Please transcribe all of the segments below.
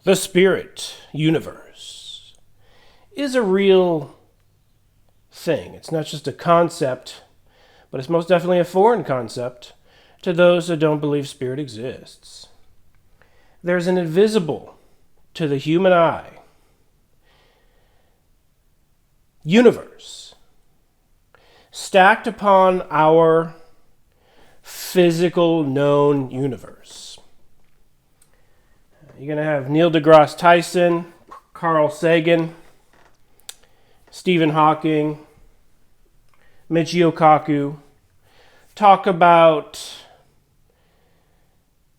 the spirit universe is a real thing. It's not just a concept, but it's most definitely a foreign concept to those who don't believe spirit exists. There's an invisible to the human eye universe stacked upon our physical known universe. You're going to have Neil deGrasse Tyson, Carl Sagan, Stephen Hawking, Michio Kaku talk about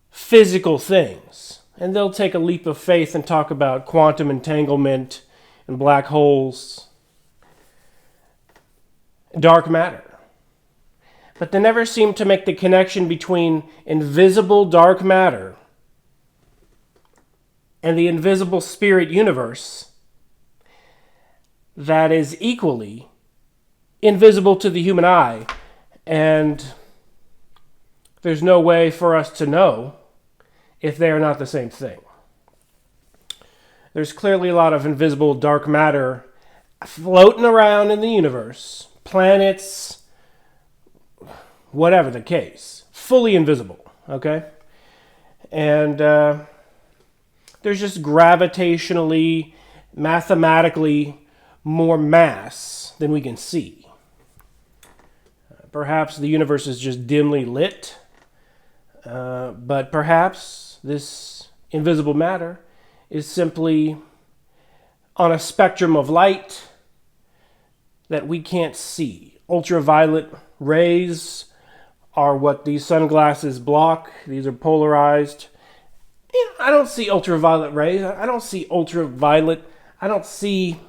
physical things. And they'll take a leap of faith and talk about quantum entanglement and black holes, dark matter. But they never seem to make the connection between invisible dark matter and the invisible spirit universe that is equally invisible to the human eye, and there's no way for us to know if they are not the same thing. There's clearly a lot of invisible dark matter floating around in the universe, planets, whatever the case, fully invisible, okay? And there's just gravitationally, mathematically more mass than we can see. Perhaps the universe is just dimly lit, but perhaps this invisible matter is simply on a spectrum of light that we can't see. Ultraviolet rays are what these sunglasses block. These are polarized. I don't see ultraviolet rays. I don't see ultraviolet. I don't see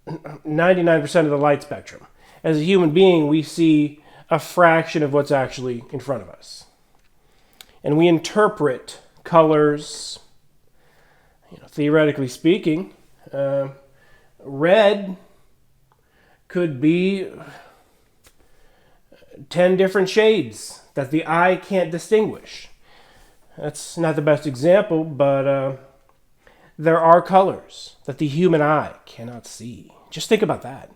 99% of the light spectrum. As a human being, we see a fraction of what's actually in front of us. And we interpret colors, theoretically speaking. Red could be 10 different shades that the eye can't distinguish. That's not the best example, but there are colors that the human eye cannot see. Just think about that.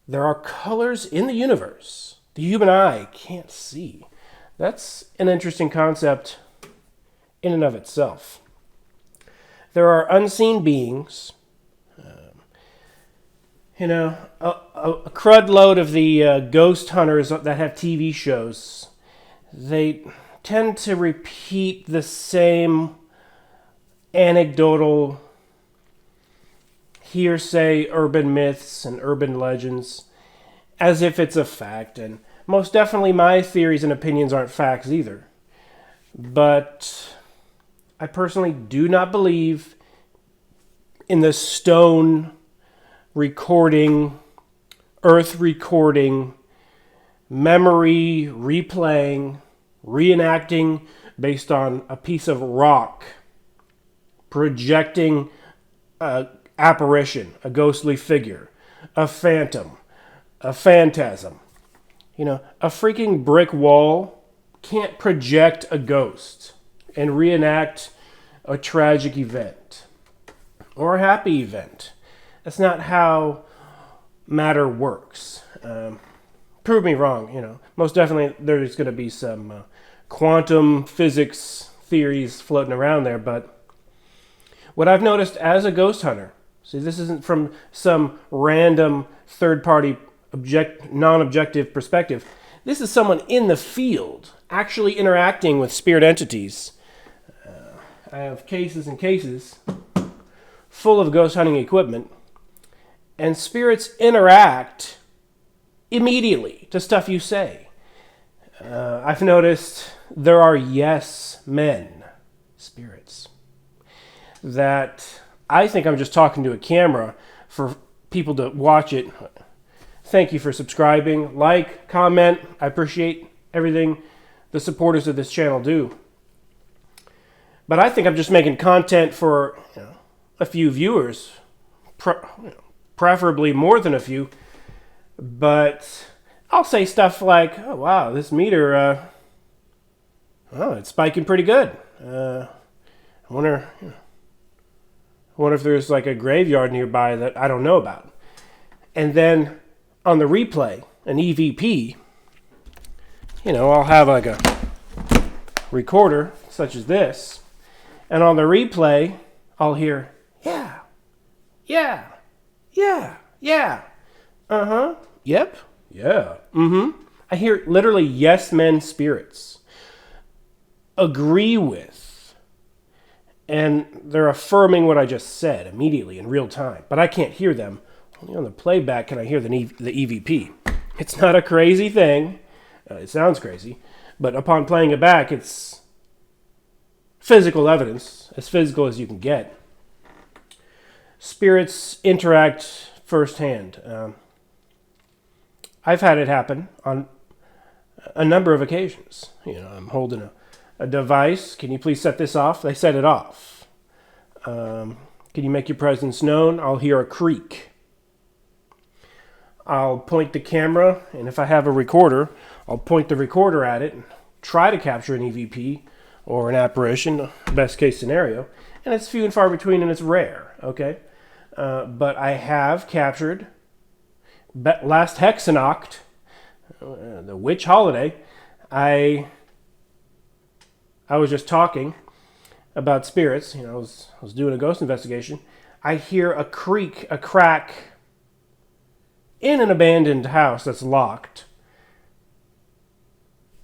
There are colors in the universe the human eye can't see. That's an interesting concept in and of itself. There are unseen beings, a crud load of the ghost hunters that have TV shows. They tend to repeat the same anecdotal hearsay urban myths and urban legends as if it's a fact. And most definitely my theories and opinions aren't facts either. But I personally do not believe in the stone recording, earth recording, memory replaying, reenacting based on a piece of rock, projecting a apparition, a ghostly figure, a phantom, a phantasm. A freaking brick wall can't project a ghost and reenact a tragic event or a happy event. That's not how matter works. Prove me wrong, Most definitely there's going to be some quantum physics theories floating around there, but what I've noticed as a ghost hunter, see, this isn't from some random third-party non-objective perspective. This is someone in the field actually interacting with spirit entities. I have cases and cases full of ghost hunting equipment, and spirits interact immediately to stuff you say. I've noticed there are yes men spirits that I think I'm just talking to a camera for people to watch it. Thank you for subscribing, like, comment. I appreciate everything the supporters of this channel do. But I think I'm just making content for a few viewers, preferably more than a few. But I'll say stuff like, "Oh wow, this meter, it's spiking pretty good. I wonder if there's like a graveyard nearby that I don't know about. And then on the replay, an EVP, I'll have like a recorder such as this. And on the replay, I'll hear, yeah, yeah, yeah, yeah, uh-huh, yep, yeah, mm-hmm. I hear literally yes men spirits agree with, and they're affirming what I just said immediately in real time. But I can't hear them. Only on the playback can I hear the EVP. It's not a crazy thing. It sounds crazy. But upon playing it back, it's physical evidence, as physical as you can get. Spirits interact firsthand. I've had it happen on a number of occasions. I'm holding a device. Can you please set this off? They set it off. Can you make your presence known? I'll hear a creak. I'll point the camera, and if I have a recorder, I'll point the recorder at it and try to capture an EVP or an apparition, best case scenario. And it's few and far between, and it's rare, okay? But I have captured, last Hexanoct, the witch holiday, I was just talking about spirits. I was doing a ghost investigation. I hear a creak, a crack in an abandoned house that's locked.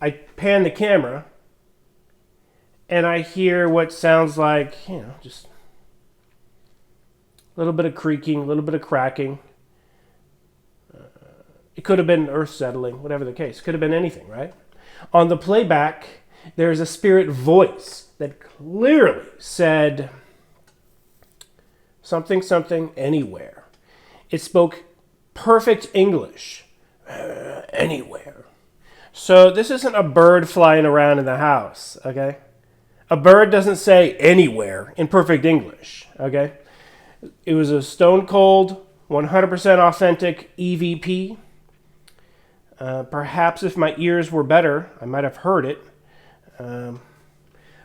I pan the camera, and I hear what sounds like, just a little bit of creaking, a little bit of cracking. It could have been earth settling, whatever the case. It could have been anything, right? On the playback, there's a spirit voice that clearly said something, something, anywhere. It spoke perfect English. Anywhere. So this isn't a bird flying around in the house, okay? A bird doesn't say anywhere in perfect English, okay? It was a stone cold, 100% authentic EVP. Perhaps if my ears were better, I might have heard it.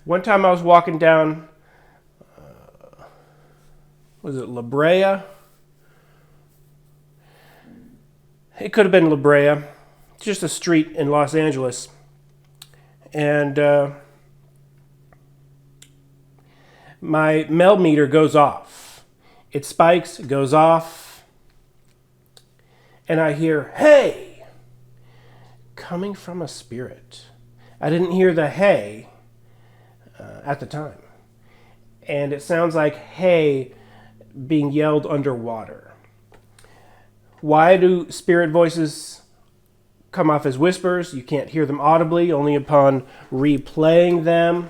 One time I was walking down, was it La Brea? It could have been La Brea. It's just a street in Los Angeles. And my mel meter goes off. It spikes, it goes off. And I hear, hey, coming from a spirit. I didn't hear the hey at the time. And it sounds like hey being yelled underwater. Why do spirit voices come off as whispers? You can't hear them audibly, only upon replaying them.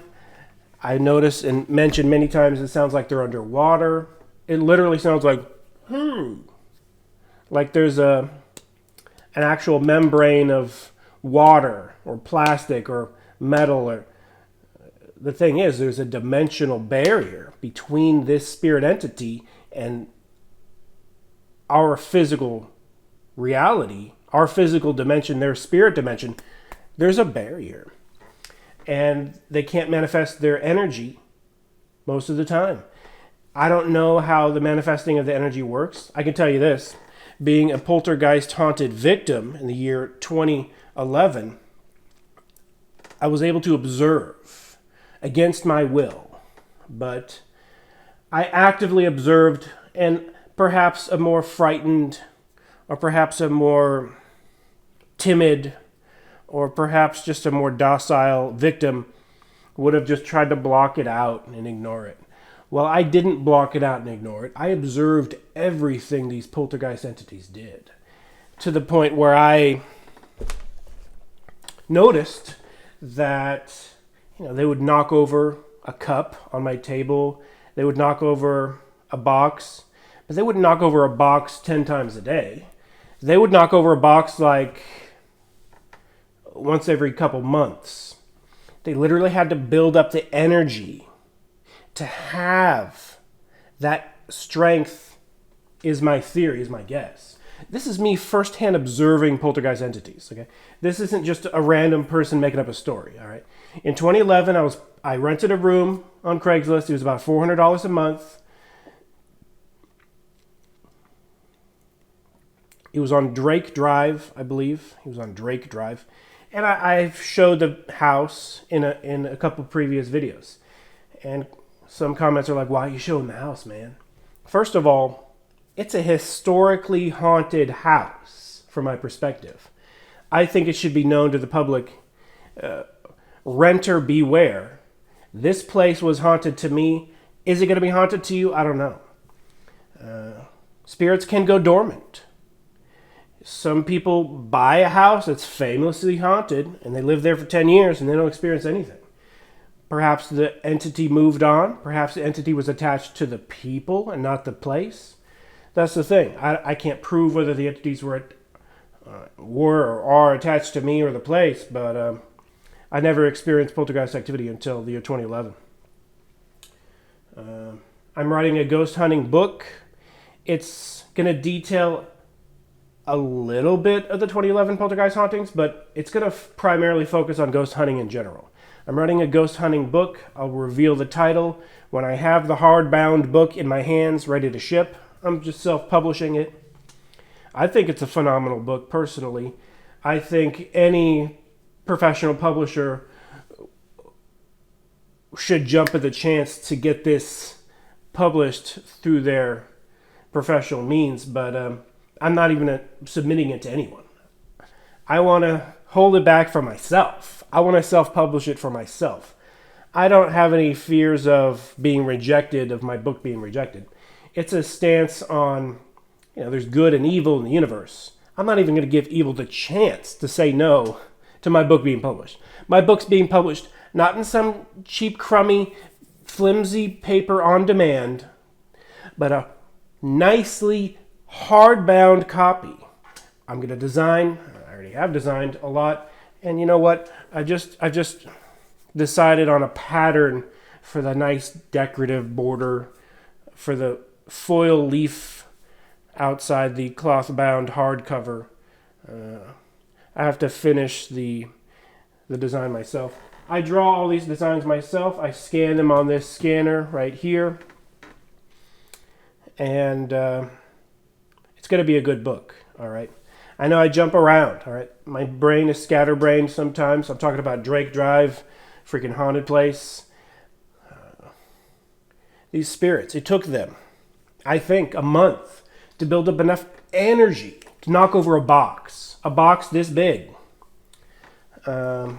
I notice and mention many times it sounds like they're underwater. It literally sounds like, like there's an actual membrane of water or plastic or metal. Or the thing is, there's a dimensional barrier between this spirit entity and our physical reality, our physical dimension, their spirit dimension. There's a barrier. And they can't manifest their energy most of the time. I don't know how the manifesting of the energy works. I can tell you this. Being a poltergeist-haunted victim in the year 2011, I was able to observe against my will. But I actively observed, and perhaps a more frightened, or perhaps a more timid, or perhaps just a more docile victim would have just tried to block it out and ignore it. Well, I didn't block it out and ignore it. I observed everything these poltergeist entities did, to the point where I noticed that they would knock over a cup on my table. They would knock over a box, but they wouldn't knock over a box 10 times a day. They would knock over a box like once every couple months. They literally had to build up the energy to have that strength, is my theory, is my guess. This is me firsthand observing poltergeist entities. Okay, this isn't just a random person making up a story. All right. In 2011, I rented a room on Craigslist. It was about $400 a month. It was on Drake Drive, I believe. He was on Drake Drive, and I've showed the house in a couple previous videos. And some comments are like, "Why are you showing the house, man?" First of all, it's a historically haunted house, from my perspective. I think it should be known to the public. Renter beware. This place was haunted to me. Is it going to be haunted to you? I don't know. Spirits can go dormant. Some people buy a house that's famously haunted and they live there for 10 years and they don't experience anything. Perhaps the entity moved on. Perhaps the entity was attached to the people and not the place. That's the thing. I can't prove whether the entities were or are attached to me or the place, but I never experienced poltergeist activity until the year 2011. I'm writing a ghost hunting book. It's going to detail a little bit of the 2011 poltergeist hauntings, but it's going to primarily focus on ghost hunting in general. I'm writing a ghost hunting book. I'll reveal the title when I have the hardbound book in my hands ready to ship. I'm just self-publishing it. I think it's a phenomenal book, personally. I think any professional publisher should jump at the chance to get this published through their professional means, but I'm not even submitting it to anyone. I want to hold it back for myself. I want to self-publish it for myself. I don't have any fears of being rejected, of my book being rejected. It's a stance on, there's good and evil in the universe. I'm not even going to give evil the chance to say no to my book being published. My book's being published not in some cheap, crummy, flimsy paper on demand, but a nicely hardbound copy. I'm going to design, I already have designed a lot, and you know what? I've just decided on a pattern for the nice decorative border, for the foil leaf outside the cloth-bound hardcover. I have to finish the design myself. I draw all these designs myself. I scan them on this scanner right here. And it's going to be a good book, all right? I know I jump around, all right? My brain is scatterbrained sometimes. I'm talking about Drake Drive, freaking haunted place. These spirits, it took them, I think, a month to build up enough energy to knock over a box this big. The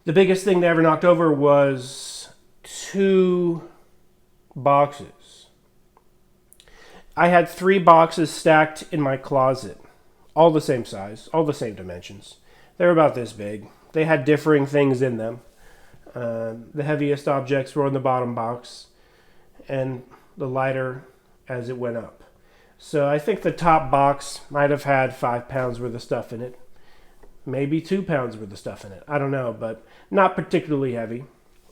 biggest thing they ever knocked over was 2 boxes. I had 3 boxes stacked in my closet, all the same size, all the same dimensions. They were about this big. They had differing things in them. The heaviest objects were in the bottom box, and the lighter as it went up. So I think the top box might have had 5 pounds worth of stuff in it. Maybe 2 pounds worth of stuff in it. I don't know, but not particularly heavy.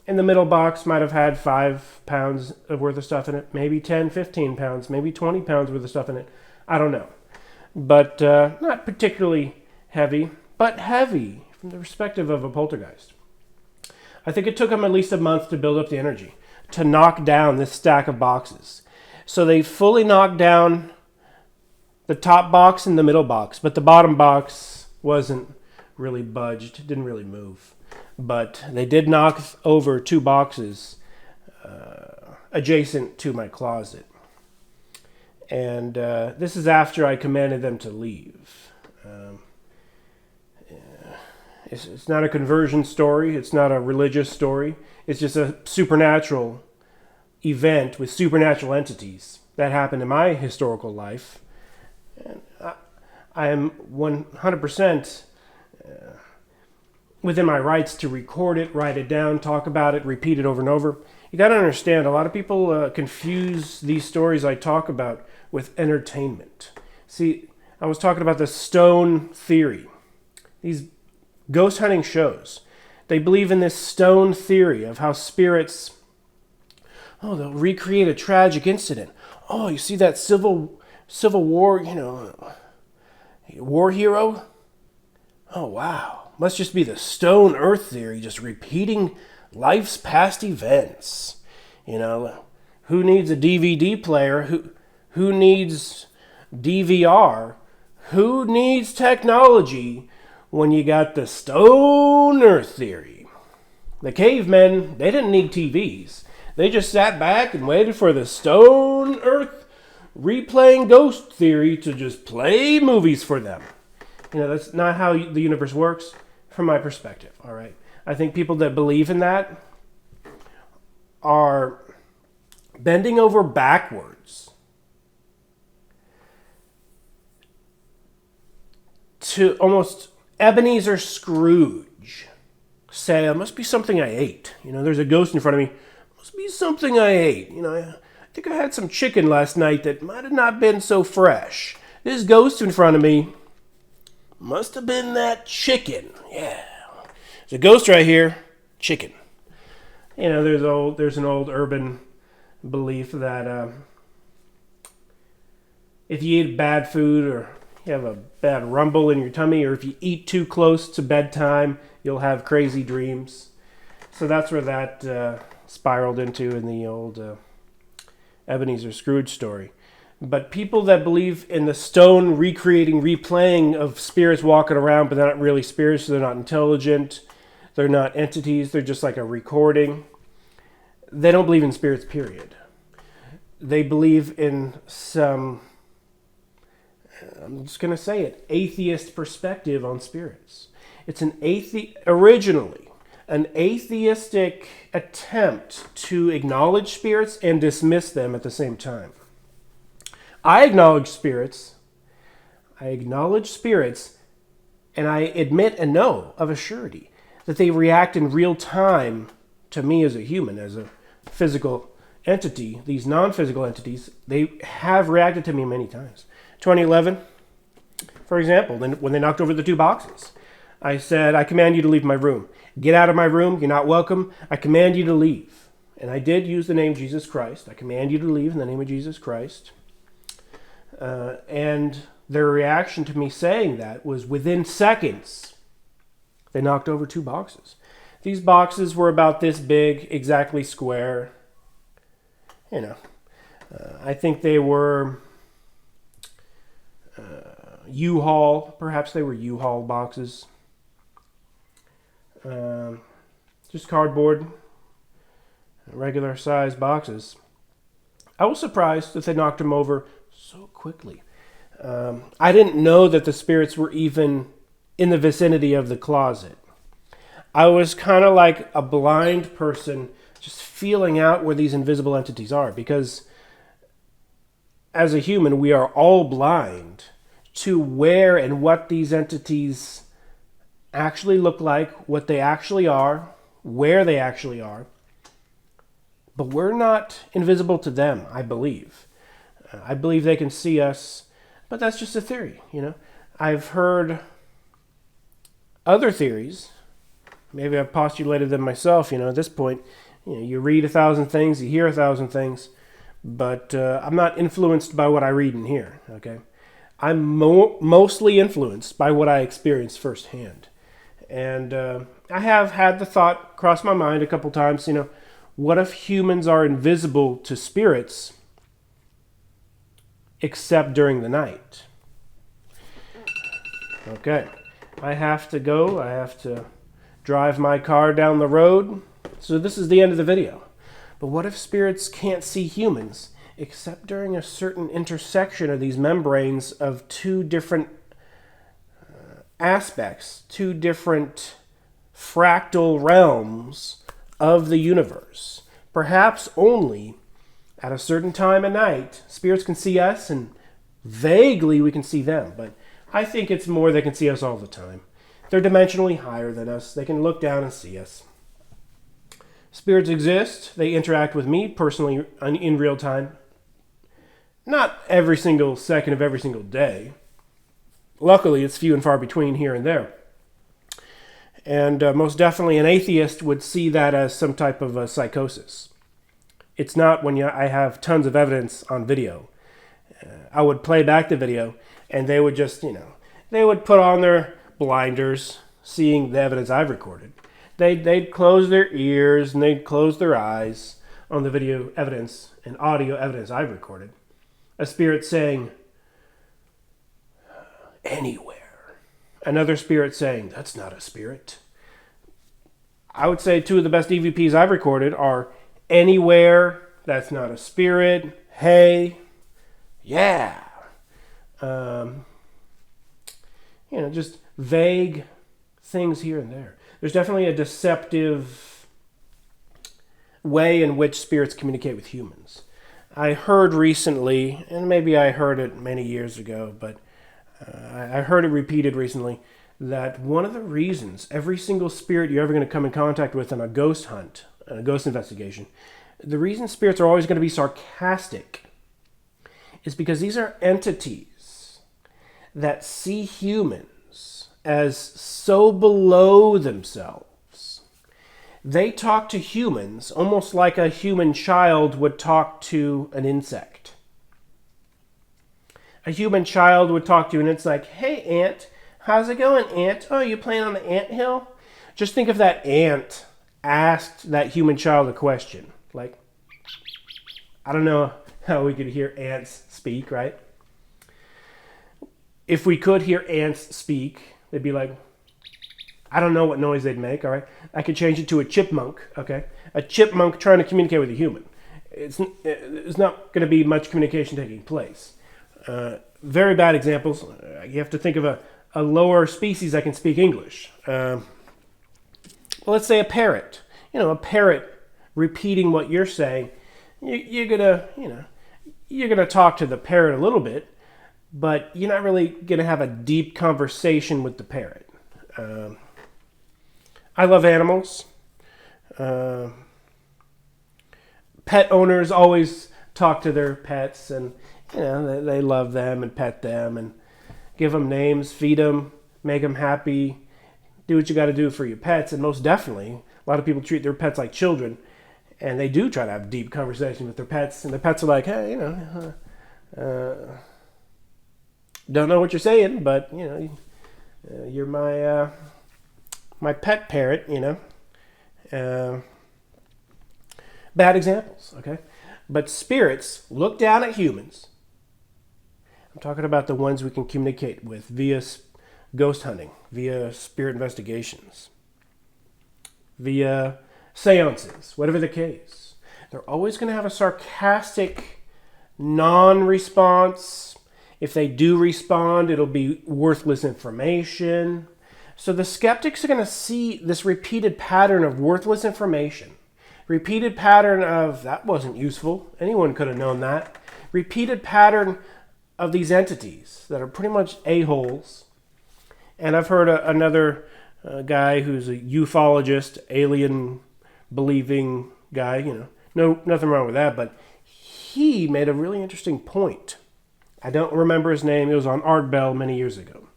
And the middle box might have had 5 pounds worth of stuff in it. Maybe 10, 15 pounds, maybe 20 pounds worth of stuff in it. I don't know. But not particularly heavy, but heavy from the perspective of a poltergeist. I think it took them at least a month to build up the energy, to knock down this stack of boxes. So they fully knocked down the top box and the middle box, but the bottom box wasn't really budged, didn't really move. But they did knock over 2 boxes adjacent to my closet. And this is after I commanded them to leave. It's not a conversion story. It's not a religious story. It's just a supernatural event with supernatural entities that happened in my historical life. And I am 100% within my rights to record it, write it down, talk about it, repeat it over and over. You got to understand, a lot of people confuse these stories I talk about with entertainment. See, I was talking about the stone theory. These ghost hunting shows, they believe in this stone theory of how spirits, they'll recreate a tragic incident. Oh, you see that Civil Civil War, war hero? Oh, wow. Must just be the stone earth theory, just repeating life's past events. Who needs a DVD player? Who needs DVR? Who needs technology when you got the stone earth theory? The cavemen, they didn't need TVs. They just sat back and waited for the stone earth replaying ghost theory to just play movies for them. That's not how the universe works from my perspective, all right? I think people that believe in that are bending over backwards to almost Ebenezer Scrooge say, it must be something I ate. There's a ghost in front of me. Must be something I ate. I think I had some chicken last night that might have not been so fresh. This ghost in front of me must have been that chicken. Yeah. There's a ghost right here. Chicken. There's an old urban belief that if you eat bad food or you have a bad rumble in your tummy, or if you eat too close to bedtime, you'll have crazy dreams. So that's where that spiraled into in the old Ebenezer Scrooge story. But people that believe in the stone replaying of spirits walking around, but they're not really spirits, so they're not intelligent, they're not entities, they're just like a recording. They don't believe in spirits, period. They believe in some, I'm just going to say it, atheist perspective on spirits. It's originally an atheistic attempt to acknowledge spirits and dismiss them at the same time. I acknowledge spirits, and I admit and know of a surety that they react in real time to me as a human, as a physical entity. These non-physical entities, they have reacted to me many times. 2011, for example, when they knocked over the 2 boxes, I said, I command you to leave my room. Get out of my room. You're not welcome. I command you to leave. And I did use the name Jesus Christ. I command you to leave in the name of Jesus Christ. And their reaction to me saying that was within seconds. They knocked over 2 boxes. These boxes were about this big, exactly square. I think they were U-Haul. Perhaps they were U-Haul boxes. Just cardboard, regular size boxes. I was surprised that they knocked them over so quickly. I didn't know that the spirits were even in the vicinity of the closet. I was kind of like a blind person just feeling out where these invisible entities are, because as a human, we are all blind to where and what these entities actually look like, what they actually are, where they actually are. But we're not invisible to them, I believe. I believe they can see us, but that's just a theory, I've heard other theories. Maybe I've postulated them myself, at this point. You read 1,000 things, you hear 1,000 things, but I'm not influenced by what I read and hear, okay? I'm mostly influenced by what I experience firsthand. And I have had the thought cross my mind a couple times, what if humans are invisible to spirits except during the night? Okay, I have to go. I have to drive my car down the road. So this is the end of the video. But what if spirits can't see humans except during a certain intersection of these membranes of 2 different aspects, 2 different fractal realms of the universe? Perhaps only at a certain time of night, spirits can see us, and vaguely we can see them. But I think it's more they can see us all the time. They're dimensionally higher than us. They can look down and see us. Spirits exist. They interact with me personally in real time. Not every single second of every single day. Luckily, it's few and far between here and there. And most definitely an atheist would see that as some type of psychosis. It's not when I have tons of evidence on video. I would play back the video, and they would just, they would put on their blinders, seeing the evidence I've recorded. They'd close their ears and they'd close their eyes on the video evidence and audio evidence I've recorded. A spirit saying, anywhere. Another spirit saying, that's not a spirit. I would say two of the best EVPs I've recorded are anywhere, that's not a spirit, hey, yeah. Just vague things here and there. There's definitely a deceptive way in which spirits communicate with humans. I heard recently, and maybe I heard it many years ago, but I heard it repeated recently, that one of the reasons every single spirit you're ever going to come in contact with on a ghost hunt, a ghost investigation, the reason spirits are always going to be sarcastic is because these are entities that see humans as so below themselves. They talk to humans almost like a human child would talk to an insect. A human child would talk to you and it's like, hey, ant, how's it going, ant? Oh, you playing on the ant hill? Just think if that ant asked that human child a question. Like, I don't know how we could hear ants speak, right? If we could hear ants speak, they'd be like, I don't know what noise they'd make, all right? I could change it to a chipmunk, okay? A chipmunk trying to communicate with a human. It's not going to be much communication taking place. Very bad examples. You have to think of a lower species that can speak English. Well, let's say a parrot. A parrot repeating what you're saying. You're gonna talk to the parrot a little bit, but you're not really gonna have a deep conversation with the parrot. I love animals. Pet owners always talk to their pets, and they love them and pet them and give them names, feed them, make them happy, do what you got to do for your pets. And most definitely, a lot of people treat their pets like children, and they do try to have deep conversation with their pets, and the pets are like, hey, don't know what you're saying, but you're my pet parrot. Bad examples, okay? But spirits look down at humans. I'm talking about the ones we can communicate with via ghost hunting, via spirit investigations, via seances, whatever the case. They're always going to have a sarcastic non-response. If they do respond, it'll be worthless information. So the skeptics are going to see this repeated pattern of worthless information. Repeated pattern of, that wasn't useful. Anyone could have known that. Repeated pattern of these entities that are pretty much a-holes. And I've heard another guy who's a ufologist, alien-believing guy, no, nothing wrong with that, but he made a really interesting point. I don't remember his name. It was on Art Bell many years ago.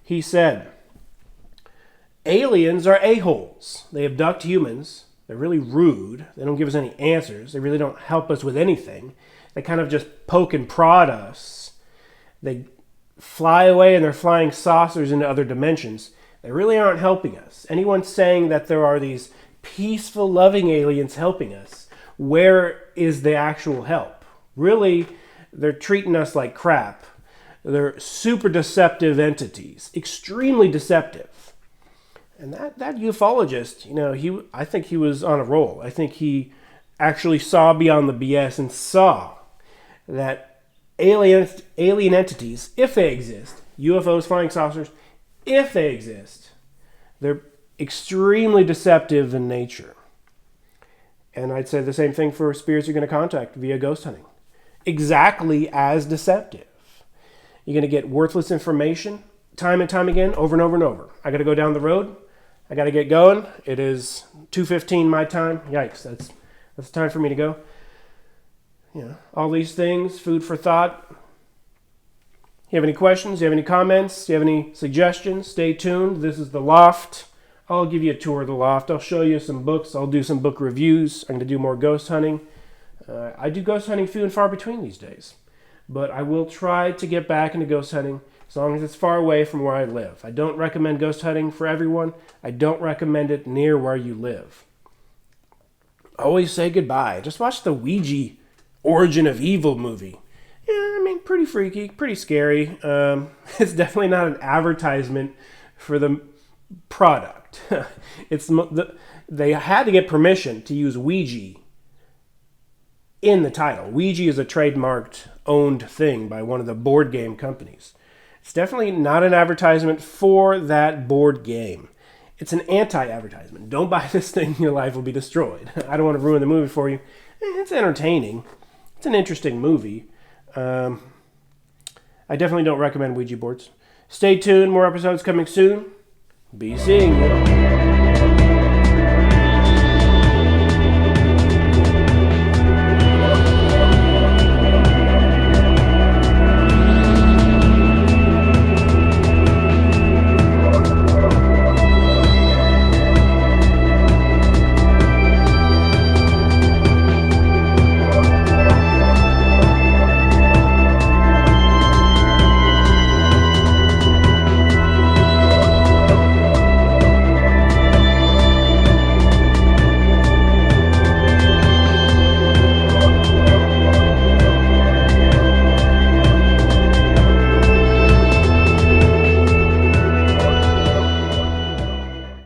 He said, aliens are a-holes. They abduct humans. They're really rude. They don't give us any answers. They really don't help us with anything. They kind of just poke and prod us. They fly away in their flying saucers into other dimensions. They really aren't helping us. Anyone saying that there are these peaceful, loving aliens helping us, where is the actual help? Really, they're treating us like crap. They're super deceptive entities, extremely deceptive. And that ufologist, I think he was on a roll. I think he actually saw beyond the BS and saw that alien entities, if they exist, UFOs, flying saucers, if they exist, they're extremely deceptive in nature. And I'd say the same thing for spirits you're going to contact via ghost hunting. Exactly as deceptive. You're going to get worthless information time and time again, over and over and over. I got to go down the road. I got to get going. It is 2:15 my time. Yikes, that's time for me to go. All these things, food for thought. You have any questions? You have any comments? You have any suggestions? Stay tuned. This is The Loft. I'll give you a tour of The Loft. I'll show you some books. I'll do some book reviews. I'm going to do more ghost hunting. I do ghost hunting few and far between these days. but I will try to get back into ghost hunting as long as it's far away from where I live. I don't recommend ghost hunting for everyone. I don't recommend it near where you live. Always say goodbye. Just watch the Ouija Origin of Evil movie. Yeah, I mean, pretty freaky, pretty scary. It's definitely not an advertisement for the product. They had to get permission to use Ouija in the title. Ouija is a trademarked, owned thing by one of the board game companies. It's definitely not an advertisement for that board game. It's an anti-advertisement. Don't buy this thing, your life will be destroyed. I don't want to ruin the movie for you. It's entertaining. It's an interesting movie. I definitely don't recommend Ouija boards. Stay tuned. More episodes coming soon. Be seeing you.